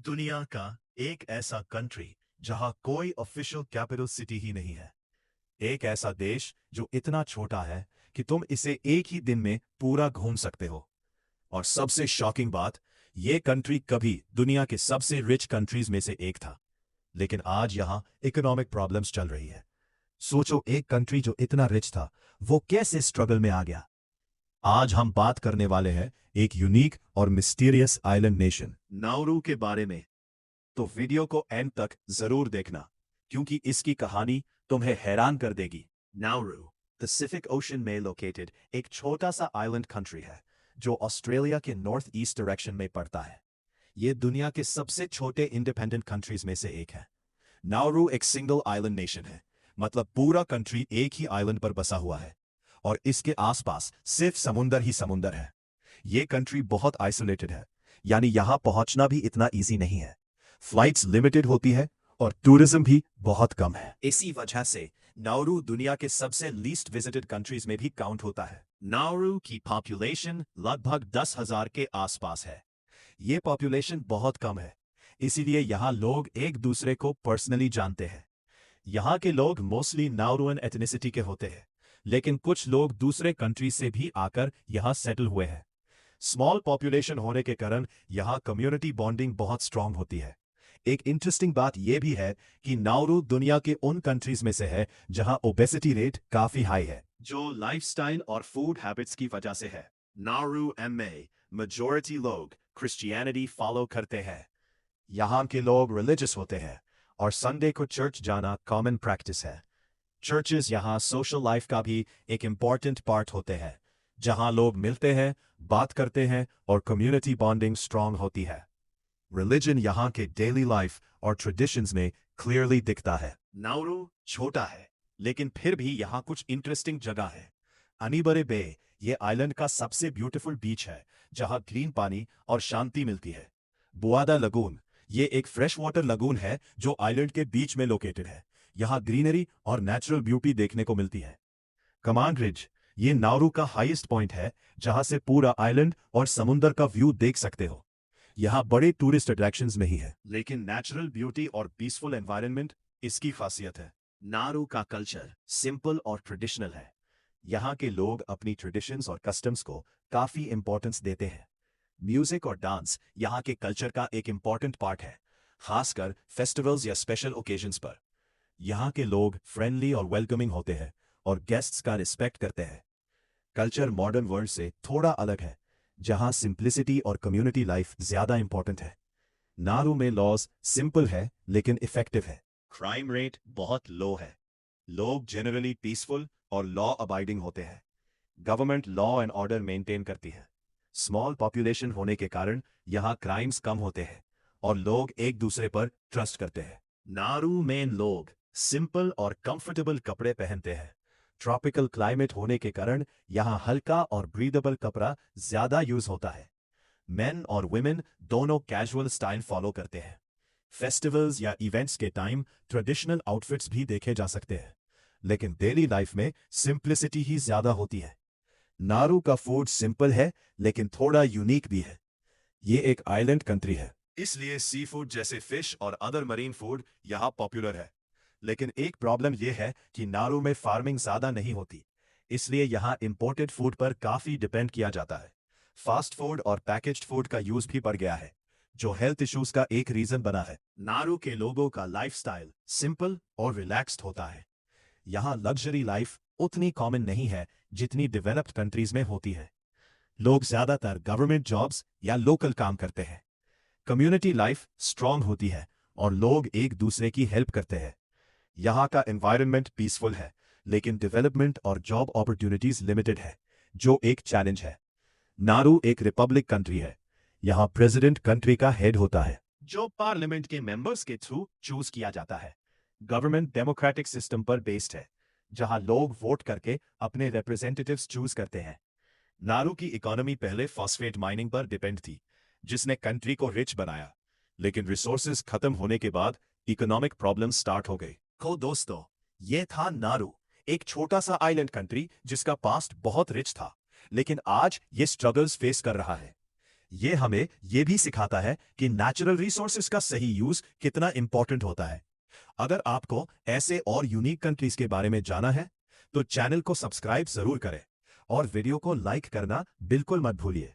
दुनिया का एक ऐसा कंट्री जहां कोई ऑफिशियल कैपिटल सिटी ही नहीं है। एक ऐसा देश जो इतना छोटा है कि तुम इसे एक ही दिन में पूरा घूम सकते हो। और सबसे शॉकिंग बात, ये कंट्री कभी दुनिया के सबसे रिच कंट्रीज में से एक था, लेकिन आज यहां इकोनॉमिक प्रॉब्लम्स चल रही है। सोचो, एक कंट्री जो इतना रिच था वो कैसे स्ट्रगल में आ गया। आज हम बात करने वाले हैं एक यूनिक और मिस्टीरियस आइलैंड नेशन नाउरू के बारे में। तो वीडियो को एंड तक जरूर देखना, क्योंकि इसकी कहानी तुम्हें हैरान कर देगी। नाउरू पैसिफिक ओशन में लोकेटेड एक छोटा सा आइलैंड कंट्री है जो ऑस्ट्रेलिया के नॉर्थ ईस्ट डायरेक्शन में पड़ता है। यह दुनिया के सबसे छोटे इंडिपेंडेंट कंट्रीज में से एक है। नाउरू एक सिंगल आइलैंड नेशन है, मतलब पूरा कंट्री एक ही आइलैंड पर बसा हुआ है और इसके आसपास सिर्फ समुंदर ही समुंदर है। यह कंट्री बहुत आइसोलेटेड है, यानी यहां पहुंचना भी इतना इजी नहीं है। फ्लाइट्स लिमिटेड होती है और टूरिज्म भी बहुत कम है। इसी वजह से नाउरू दुनिया के सबसे लीस्ट विजिटेड कंट्रीज में भी काउंट होता है। नाउरू की पॉपुलेशन लगभग 10,000 के आसपास है। ये पॉपुलेशन बहुत कम है, इसीलिए यहाँ लोग एक दूसरे को पर्सनली जानते हैं। यहाँ के लोग मोस्टली नाउरुअन एथनिसिटी के होते हैं, लेकिन कुछ लोग दूसरे कंट्री से भी आकर यहाँ सेटल हुए हैं। स्मॉल पॉपुलेशन होने के कारण यहाँ कम्युनिटी बॉन्डिंग बहुत स्ट्रांग होती है। एक इंटरेस्टिंग बात यह भी है कि नाउरू दुनिया के उन कंट्रीज में से है जहां ओबेसिटी रेट काफी हाई है, जो लाइफस्टाइल और फूड हैबिट्स की वजह से है। नाउरू में मेजॉरिटी लोग क्रिश्चियनिटी फॉलो करते हैं। यहाँ के लोग रिलीजियस होते हैं और संडे को चर्च जाना कॉमन प्रैक्टिस है। चर्चेस यहाँ सोशल लाइफ का भी एक इम्पॉर्टेंट पार्ट होते हैं, जहाँ लोग मिलते हैं, बात करते हैं और कम्युनिटी बॉन्डिंग स्ट्रांग होती है। रिलीजन यहाँ के डेली लाइफ और ट्रेडिशंस में क्लियरली दिखता है। नाउरू छोटा है, लेकिन फिर भी यहाँ कुछ इंटरेस्टिंग जगह है। अनीबरे बे ये आइलैंड का सबसे ब्यूटीफुल बीच है, जहाँ ग्रीन पानी और शांति मिलती है। बुआदा लगून ये एक फ्रेश वाटर लगून है जो आइलैंड के बीच में लोकेटेड है। यहाँ ग्रीनरी और नेचुरल ब्यूटी देखने को मिलती है। कमांड रिज ये नाउरू का हाईएस्ट पॉइंट है, जहां से पूरा आइलैंड और समुंदर का व्यू देख सकते हो। यहाँ बड़े टूरिस्ट अट्रैक्शंस नहीं है, लेकिन नेचुरल ब्यूटी और पीसफुल एनवायरनमेंट इसकी खासियत है। नाउरू का कल्चर सिंपल और ट्रेडिशनल है। यहाँ के लोग अपनी ट्रेडिशंस और कस्टम्स को काफी इंपॉर्टेंस देते हैं। म्यूजिक और डांस यहाँ के कल्चर का एक इंपॉर्टेंट पार्ट है, खासकर फेस्टिवल्स या स्पेशल ओकेजन्स पर। यहाँ के लोग फ्रेंडली और वेलकमिंग होते हैं और गेस्ट्स का रिस्पेक्ट करते हैं। कल्चर मॉडर्न वर्ल्ड से थोड़ा अलग है, जहां सिंप्लिसिटी और कम्युनिटी लाइफ ज्यादा इंपॉर्टेंट है। नाउरू में लॉज सिंपल है लेकिन इफेक्टिव है। क्राइम रेट बहुत लो है। लोग जनरली पीसफुल और लॉ अबाइडिंग होते हैं। Government law and order maintain करती है। स्मॉल पॉपुलेशन होने के कारण यहाँ क्राइम्स कम होते हैं और लोग एक दूसरे पर ट्रस्ट करते हैं। नाउरू में लोग सिंपल और कंफर्टेबल कपड़े पहनते हैं। ट्रॉपिकल क्लाइमेट होने के कारण यहाँ हल्का और ब्रीदेबल कपड़ा ज्यादा यूज होता है। मेन और वुमेन दोनों कैजुअल स्टाइल फॉलो करते हैं। फेस्टिवल्स या इवेंट्स के टाइम ट्रेडिशनल आउटफिट्स भी देखे जा सकते हैं, लेकिन डेली लाइफ में सिंप्लिसिटी ही ज्यादा होती है। नाउरू का फूड सिंपल है लेकिन थोड़ा यूनिक भी है। ये एक आइलैंड कंट्री है, इसलिए सी फूड जैसे फिश और अदर मरीन फूड यहाँ पॉपुलर है। लेकिन एक प्रॉब्लम यह है कि नाउरू में फार्मिंग ज्यादा नहीं होती, इसलिए यहाँ इंपोर्टेड फूड पर काफी डिपेंड किया जाता है। फास्ट फूड और पैकेज्ड फूड का यूज भी बढ़ गया है, जो हेल्थ इश्यूज का एक रीजन बना है। नाउरू के लोगों का लाइफस्टाइल सिंपल और रिलैक्स्ड होता है। यहाँ लग्जरी लाइफ उतनी कॉमन नहीं है जितनी डेवलप्ड कंट्रीज में होती है। लोग ज्यादातर गवर्नमेंट जॉब्स या लोकल काम करते हैं। कम्युनिटी लाइफ स्ट्रांग होती है और लोग एक दूसरे की हेल्प करते हैं। यहाँ का एनवायरनमेंट पीसफुल है, लेकिन डेवलपमेंट और जॉब अपॉर्चुनिटीज लिमिटेड है, जो एक चैलेंज है। नाउरू एक रिपब्लिक कंट्री है। यहाँ प्रेसिडेंट कंट्री का हेड होता है, जो पार्लियामेंट के मेंबर्स के थ्रू चूज किया जाता है। गवर्नमेंट डेमोक्रेटिक सिस्टम पर बेस्ड है, जहां लोग वोट करके अपने रिप्रेजेंटेटिव्स चूज करते हैं। नाउरू की इकोनॉमी पहले फॉस्फेट माइनिंग पर डिपेंड थी, जिसने कंट्री को रिच बनाया, लेकिन रिसोर्सेज खत्म होने के बाद इकोनॉमिक प्रॉब्लम स्टार्ट हो गई। तो दोस्तों, ये था नाउरू, एक छोटा सा आइलैंड कंट्री जिसका पास्ट बहुत रिच था, लेकिन आज ये स्ट्रगल्स फेस कर रहा है। ये हमें ये भी सिखाता है कि नेचुरल रिसोर्सेज का सही यूज कितना इंपॉर्टेंट होता है। अगर आपको ऐसे और यूनिक कंट्रीज के बारे में जाना है तो चैनल को सब्सक्राइब जरूर करें और वीडियो को लाइक करना बिल्कुल मत भूलिए।